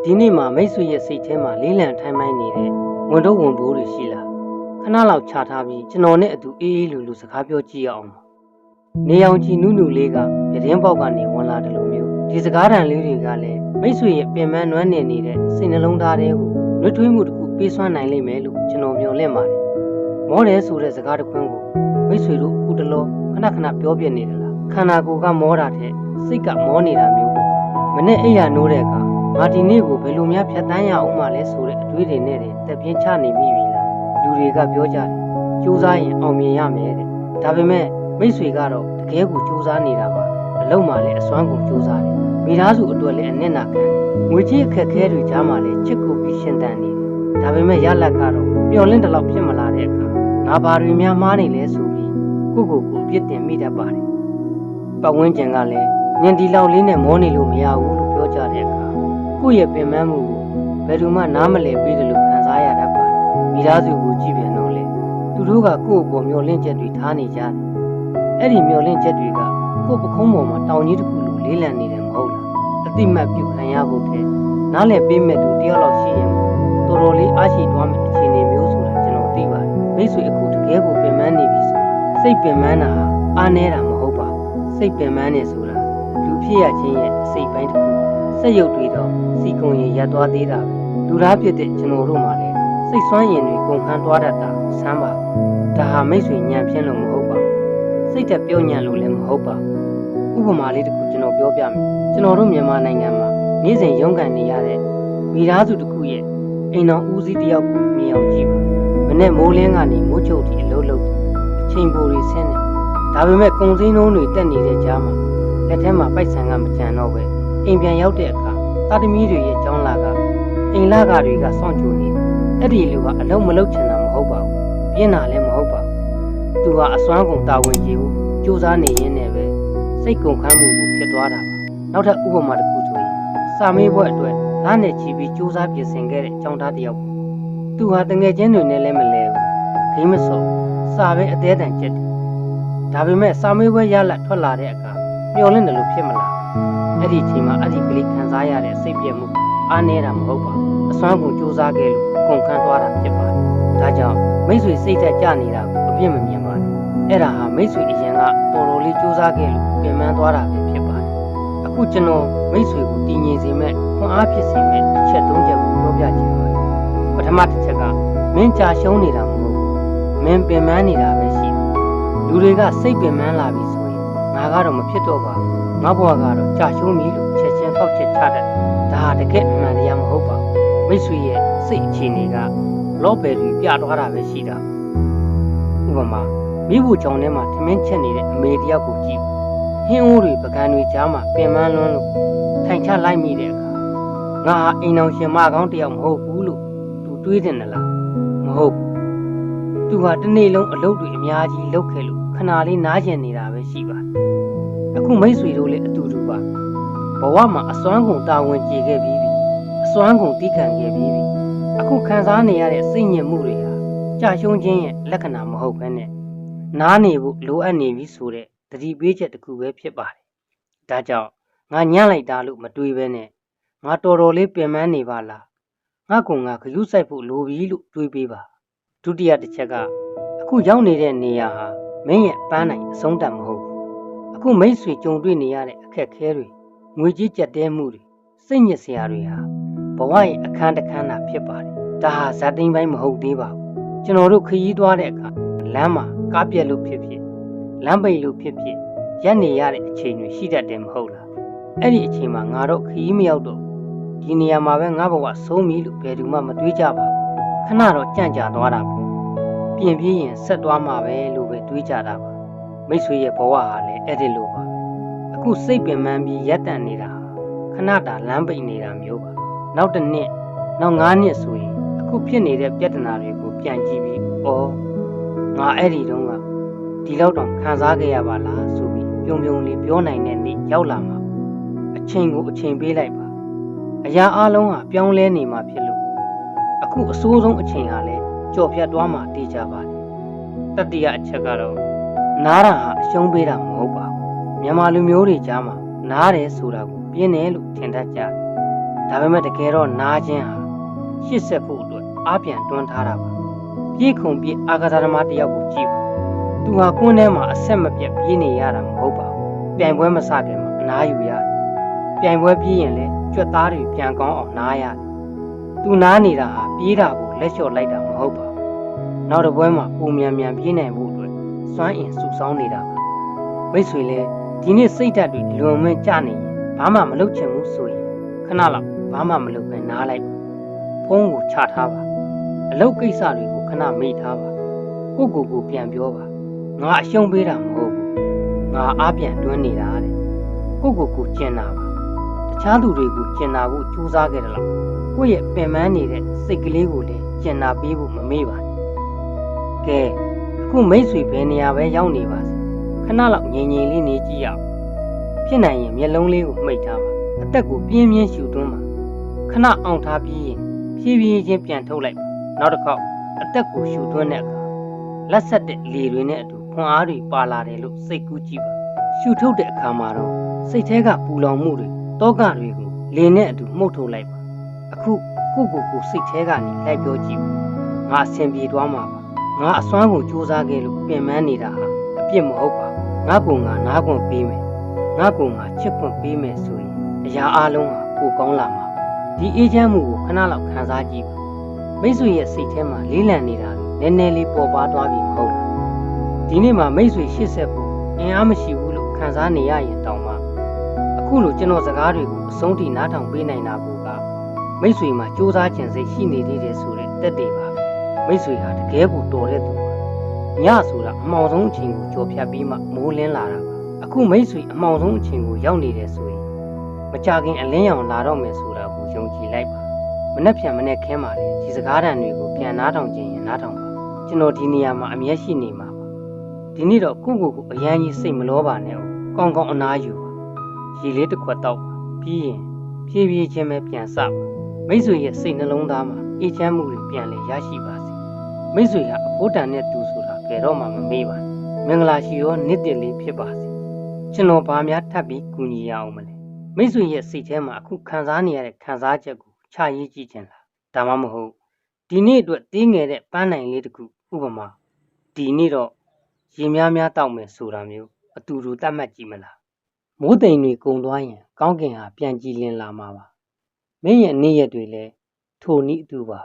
ဒီနေ့မှာမိတ်ဆွေရဲ့စိတ်ထဲမှာလေးလံထိုင်းမိုင်းနေတဲ့ဝန်တော့ဝန်ဘိုးတွေရှိလားခဏလောက်ခြားထားပြီးကျွန်တော်နဲ့အတူအေးအေးလူလူစကားပြောကြည့်ရအောင်ပါနေအောင်ကြည်နုနုလေးကပြတင်းပေါက်ကနေဝင်လာတယ်လို့မျိုးဒီစကားတန်လေးတွေကလည်းမိတ်ဆွေရဲ့ပင်ပန်းနွမ်းနေနေတဲ့စိတ်နှလုံးသားတွေကိုလွတ်ထွေးမှုတစ်ခုပေးစွမ်းနိုင်လိမ့်မယ်လို့ကျွန်တော်မျှော်လင့်ပါတယ်မောတယ်ဆိုတဲ့စကားတစ်ခွန်းကိုမိတ်ဆွေတို့အခုတလောခဏခဏပြောပြနေတယ်လားခန္ဓာကိုယ်ကမောတာတဲ့စိတ်ကမောနေတာမျိုးပေါ့မနဲ့အိယာနိုးတဲ့အခါငါဒီနေ့ကိုဘယ်လိုများဖြတ်တန်းရအောင်မှလဲဆိုတဲ့အတွေးတွေနဲ့တက်ပြင်းချနေမိပြီလားလူတွေကပြောကြတယ်စူးစမ်းရင်အောင်မြင်ရမယ်တဲ့ဒါပေမဲ့မိတ်ဆွေကတော့တကယ်ကိုစူးစမ်းနေတာပါအလုံးမှလည်းအစွမ်းကုန်စူးစမ်းတယ်မိသားစုအတွက်လည်းအနစ်နာခံတယ်ငွေကြေးအခက်အခဲတွေကြားမှာလည်းချစ်ကိုပြီးရှင်းတန်နေတယ်ဒါပေမဲ့ရလက်ကတော့မျော်လင့်တလောက်ဖြစ်မလာတဲ့အခါငါဘာတွေများမှားနေလဲဆိုပြီးကိုကိုအပြစ်တင်မိတတ်ပါတယ်ပတ်ဝန်းကျင်ကလည်းညင်ဒီလောက်လေးနဲ့မောနေလို့မရဘူးလို့ပြောကြတဲ့အခါကိုယ့်ရဲ့ပင်ပန်းမှုကိုဘယ်သူမှနားမလည်ပြီးတယ်လို့ခံစားရတတ်ပါတယ်မိသားစုကိုကြည့်ပြန်တော့လေသူတို့ကကိုယ့်အပေါ်မျောလင့်ချက်တွေထားနေကြတယ်အဲ့ဒီမျောလင့်ချက်တွေကကိုယ့်ပခုံးပေါ်မှာတောင်ကြီးတစ်ခုလိုလေးလံနေတယ်မဟုတ်လားအတိမတ်ပြုခံရဖို့တဲ့နားလည်ပေးမဲ့သူတယောက်လောက်ရှိရင်တော်တော်လေးအားရှိသွားမယ့်အခြေအနေမျိုးဆိုတာကျွန်တော်သိပါတယ်မိတ်ဆွေအခုတကယ်ကိုပင်ပန်းနေပြီဆိုစိတ်ပင်ပန်းတာဟာအားနည်းတာမဟုတ်ပါဘူးစိတ်ပင်ပန်းနေဆိုတာလူဖြစ်ရခြင်းရဲ့အစိတ်ပိုင်းတစ်ခုစက်ရုပ်တွေတော့စီကုံရင်ရပ်သွားသေးတာပဲလူသားဖြစ်တဲ့ကျွန်တော်တို့မှလည်းစိတ်ဆွမ်းရင်တွေကုန်ခန်းသွားတတ်တာဆမ်းပါဒါဟာမိတ်ဆွေညံပြင်းလို့မဟုတ်ပါဘူးစိတ်သက်ပြောညံ့လို့လည်းမဟုတ်ပါဘူးဥပမာလေးတစ်ခုကျွန်တော်ပြောပြမယ်ကျွန်တော်တို့မြန်မာနိုင်ငံမှာနေ့စဉ်ရုန်းကန်နေရတဲ့မိသားစုတစ်ခုရဲ့အိမ်တော်ဦးစီးတစ်ယောက်ကိုမြင်အောင်ကြည့်ပါမနေ့မိုးလင်းကနေမိုးချုပ်ထိအလုပ်လုပ်တယ်အချိန်ပိုတွေဆင်းတယ်ဒါပေမဲ့ကုံစင်းနှုံးတွေတက်နေတဲ့ကြားမှာလက်ထဲမှာပိုက်ဆံကမကြံတော့ပဲအိမ်ပြန်ရောက်တဲ့အခါသားသမီးတွေရဲ့ကျောင်းလာကအိမ်လာကတွေကစောင့်ကြိုနေတယ်အဲ့ဒီလူကအလုံးမလုံးချင်တာမဟုတ်ပါဘူးပြင်းတာလည်းမဟုတ်ပါဘူးသူဟာအစွမ်းကုန်တာဝန်ကြီးကိုစူးစမ်းနေရင်းနဲ့ပဲစိတ်ကုန်ခန်းမှုကိုဖြစ်သွားတာပါနောက်ထပ်ဥပမာတစ်ခုဆိုရင်စာမေးပွဲအတွက်လမ်းနဲ့ချီပြီးစူးစမ်းပြင်ဆင်ခဲ့တဲ့ကျောင်းသားတစ်ယောက်သူဟာတငယ်ချင်းတွေနဲ့လည်းမလဲဘူးခိမစောစာပဲအသေးတန်ကျက်တယ်ဒါပေမဲ့စာမေးပွဲရလထွက်လာတဲ့အခါမျောလင့်တယ်လို့ဖြစ်မလားအဲ့ဒီအချိန်မှာအဲ့ဒီကလေးခံစားရတဲ့စိတ်ပြည့်မှုအားနည်းတာမဟုတ်ပါဘူးအစွမ်းကုန်စူးစမ်းခဲ့လို့ကုန်ခန်းသွားတာဖြစ်ပါတယ်ဒါကြောင့်မိတ်ဆွေစိတ်သက်ကြနေတာကိုအပြစ်မမြင်ပါနဲ့အဲ့ဒါဟာမိတ်ဆွေအရင်ကတော်တော်လေးစူးစမ်းခဲ့လို့ပြင်ပန်းသွားတာပဲဖြစ်ပါတယ်အခုကျွန်တော်မိတ်ဆွေကိုတည်ငြိမ်စေမဲ့ခွန်အားဖြစ်စေမဲ့တစ်ချက်သုံးချက်ကိုပြောပြချင်ပါတယ်ပထမတစ်ချက်ကမင်းကြာရှုံးနေတာမဟုတ်ဘူးမင်းပင်ပန်းနေတာပဲရှိတယ်လူတွေကစိတ်ပင်ပန်းလာပြီဆိုရင်ငါကတော့မဖြစ်တော့ပါဘူးငါဘဝကတော့ကြာရှုံးပြီလို့ချက်ချင်းထောက်ချက်ချတတ်ဒါဟာတကယ်အမှန်တရားမဟုတ်ပါဘူးမိတ်ဆွေရဲ့စိတ်အခြေအနေကလောဘယ်တွေပြသွားတာပဲရှိတာဥပမာမိဖို့ကြောင့်ထဲမှာထမင်းချက်နေတဲ့အမေတယောက်ကိုကြည့်ဟင်းအိုးတွေပကံတွေကြားမှာပင်ပန်းလွန်းလို့ထိုင်ချလိုက်မိတဲ့အခါငါဟာအိမ်အောင်ရှင်မကောင်းတယောက်မဟုတ်ဘူးလို့သူတွေးတယ်နော်လားမဟုတ်ဘူးသူဟာတစ်နေ့လုံးအလုပ်တွေအများကြီးလုပ်ခဲ့လို့ခဏလေးနားကျင်နေတာပဲရှိပါတယ်အခုမိတ်ဆွေတို့လည်းအတူတူပါဘဝမှာအစွမ်းကုန်တာဝန်ကျေခဲ့ပြီးပြီအစွမ်းကုန်တီးခံခဲ့ပြီးပြီအခုခံစားနေရတဲ့စိတ်ညစ်မှုတွေဟာကြာရှုံးခြင်းရဲ့လက္ခဏာမဟုတ်ဘဲနဲ့နားနေဖို့လိုအပ်နေပြီဆိုတဲ့သတိပေးချက်တစ်ခုပဲဖြစ်ပါတယ်ဒါကြောင့်ငါညံ့လိုက်တာလို့မတွေးဘဲနဲ့ငါတော်တော်လေးပင်ပန်းနေပါလားငါကဂရုစိုက်ဖို့လိုပြီလို့တွေးပေးပါဒုတိယတစ်ချက်ကအခုရောက်နေတဲ့နေရာဟာမင်းရဲ့ပန်းနိုင်အဆုံးတတ်မဟုတ်ဘူးအခုမိတ်ဆွေကြုံတွေ့နေရတဲ့အခက်အခဲတွေငွေကြေးကျပ်တဲမှုတွေစိတ်ညစ်စရာတွေဟာဘဝရဲ့အခန်းတစ်ခန်းသာဖြစ်ပါတယ်ဒါဟာဇာတိန်ပိုင်းမဟုတ်သေးပါဘူးကျွန်တော်တို့ခရီးသွားတဲ့အခါလမ်းမှာကားပြက်လို့ဖြစ်ဖြစ်လမ်းပိတ်လို့ဖြစ်ဖြစ်ရက်နေရတဲ့အချိန်တွေရှိတတ်တယ်မဟုတ်လားအဲ့ဒီအချိန်မှာငါတို့ခရီးမရောက်တော့ဒီနေရာမှာပဲငါဘဝဆုံးပြီလို့ဘယ်သူမှမတွေးကြပါဘူးခဏတော့ကြံ့ကြာသွားတာပေါ့ပြင်ပြင်းရင်ဆက်သွားမှာပဲလို့ပဲတွေးကြတာပါမိတ်ဆွေရဲ့ဘဝဟာလည်းအဲ့ဒီလိုပါပဲအခုစိတ်ပင်ပန်းပြီးရက်တန့်နေတာခဏတာလမ်းပိတ်နေတာမျိုးပါနောက်တစ်နှစ်နောက်9နှစ်ဆိုရင်အခုဖြစ်နေတဲ့ပြဿနာတွေကိုပြန်ကြည့်ပြီးငါအဲ့ဒီတုန်းကဒီလောက်တောင်ခံစားခဲ့ရပါလားဆိုပြီးပြုံလေးပြောနိုင်တဲ့နေ့ရောက်လာမှာအချိန်ကိုအချိန်ပေးလိုက်ပါအရာအလုံးဟာပြောင်းလဲနေမှာဖြစ်လို့အခုအဆိုးဆုံးအချိန်ဟာလည်းကြော်ဖြတ်သွားမှာတည်ကြပါတယ်တတိယအချက်ကတော့နားတာဟာအရှုံးပေးတာမဟုတ်ပါဘူးမြန်မာလူမျိုးတွေကြားမှာနားတယ်ဆိုတာကိုပြင်းတယ်လို့ထင်တတ်ကြတယ် ဒါပေမဲ့တကယ်တော့နားခြင်းဟာရှစ်ဆက်ဖို့အတွက်အားပြန်တွန်းထားတာပါပြေးခုန်ပြေးအာကစားသမားတယောက်ကိုကြည့်ပါသူဟာကွန်းထဲမှာအဆက်မပြတ်ပြေးနေရတာမဟုတ်ပါဘူးပြိုင်ပွဲမစခင်မှာအနားယူရတယ်ပြိုင်ပွဲပြီးရင်လည်းကြွက်သားတွေပြန်ကောင်းအောင်နားရတယ်သူနားနေတာဟာပြေးတာကိုလက်လျှော့လိုက်တာမဟုတ်ပါဘူးနောက်တစ်ပွဲမှာပုံမြန်မြန်ပြေးနိုင်ဖို့အတွက်စွမ်းအင်စုဆောင်းနေတာပါမိတ်ဆွေလည်းဒီနေ့စိတ်ဓာတ်တွေလွန်မင်းကြနေရင်ဘာမှမလုပ်ချင်ဘူးဆိုရင်ခဏလောက်ဘာမှမလုပ်ပဲနားလိုက်ဖုန်းကိုချထားပါအလုပ်ကိစ္စတွေကိုခဏမေ့ထားပါကိုပြန်ပြောပါငါအရှုံးပေးတာမဟုတ်ဘူးငါအားပြန်တွန်းနေတာတဲ့ကိုကျင်တာပါတခြားသူတွေကိုကျင်တာကိုကြိုးစားခဲ့တယ်လို့ကိုယ့်ရဲ့ပင်ပန်းနေတဲ့စိတ်ကလေးကိုလည်းကျင်တာပေးဖို့မမေ့ပါနဲ့ကဲအခုမိတ်ဆွေဘယ်နေရာပဲရောက်နေပါစေခဏလောက်ငြိမ်ငြိမ်လေးနေကြည့်ရအောင်ဖြစ်နိုင်ရင်မျက်လုံးလေးကိုမှိတ်ထားပါအသက်ကိုပြင်းပြင်းရှူသွင်းပါခဏအောင်ထားပြီးရင်ဖြည်းဖြည်းချင်းပြန်ထုတ်လိုက်ပါနောက်တစ်ခေါက်အသက်ကိုရှူသွင်းတဲ့အခါလက်ဆက်တဲ့လေတွေနဲ့အတူခွန်အားတွေပါလာတယ်လို့စိတ်ကူးကြည့်ပါရှူထုတ်တဲ့အခါမှာတော့စိတ်ထဲကပူလောင်မှုတွေတောကတွေကိုလေနဲ့အတူမှုတ်ထုတ်လိုက်ပါအခုကိုစိတ်ထဲကနေလိုက်ပြောကြည့်ပါငါအဆင်ပြေသွားမှာပါငါအစွမ်းကိုစူးစမ်းခဲ့လို့ပင်ပန်းနေတာဟာအပြစ်မဟုတ်ပါဘူးငါနားခွင့်ပေးမယ်ငါချစ်ခွင့်ပေးမယ်ဆိုရင်အရာအလုံးဟာပိုကောင်းလာမှာဒီအေးချမ်းမှုကိုခဏလောက်ခံစားကြည့်ပါမိတ်ဆွေရဲ့စိတ်ထဲမှာလေးလံနေတာတွေနည်းနည်းလေးပေါ်ပါသွားပြီမဟုတ်လားဒီနေ့မှာမိတ်ဆွေ80ဖို့အင်အားမရှိဘူးလို့ခံစားနေရရင်တောင်မှအခုလိုကျွန်တော်စကားတွေကိုအဆုံးထိနားထောင်ပေးနိုင်တာကမိတ်ဆွေမှာစူးစမ်းခြင်းစိတ်ရှိနေသေးတယ်ဆိုတဲ့တက်တွေပါမိတ်ဆွေဟာတကယ်ကိုတော်တဲ့သူပါညဆိုတာအမှောင်ဆုံးအချိန်ကိုကြော်ဖြတ်ပြီးမှမိုးလင်းလာတာပါအခုမိတ်ဆွေအမှောင်ဆုံးအချိန်ကိုရောက်နေတယ်ဆိုရင်မကြခင်အလင်းရောင်လာတော့မယ်ဆိုတာကိုယုံကြည်လိုက်ပါမနှက်ဖြန်မနှက်ခင်းပါလေဒီစကားတန်တွေကိုပြန်နားထောင်ခြင်းရင်နားထောင်ပါကျွန်တော်ဒီနေရာမှာအမျက်ရှိနေမှာပါဒီနေ့တော့ကိုအရန်ကြီးစိတ်မလောပါနဲ့ကောင်းကောင်းအနားယူပါရေလေးတစ်ခွက်တောက်ပါပြီးရင်ဖြည်းဖြည်းချင်းပဲပြန်စပါမိတ်ဆွေရဲ့စိတ်နှလုံးသားမှာအေးချမ်းမှုတွေပြန်လည်ရရှိပါစေမိတ်ဆွေဟာအဖို့တန်တဲ့သူဆိုတာဘယ်တော့မှမမေ့ပါနဲ့မင်္ဂလာရှိရောနှစ်တည်လေးဖြစ်ပါစေကျွန်တော်ဘာများထပ်ပြီးကူညီရအောင်မလဲမိတ်ဆွေရဲ့စိတ်ထဲမှာအခုခံစားနေရတဲ့ခံစားချက်ကိုချရေးကြည့်ခြင်းလားဒါမှမဟုတ်ဒီနေ့အတွက်တင်းငယ်တဲ့ပန်းနိုင်လေးတစ်ခုဥပမာဒီနေ့တော့ရေများတောက်မယ်ဆိုတာမျိုးအတူတူတတ်မှတ်ကြည့်မလားမိုးတိမ်တွေကုန်သွားရင်ကောင်းကင်ဟာပြန်ကြည်လင်လာမှာပါမင်းရဲ့နေ့ရက်တွေလည်းထိုနည်းအတူပါ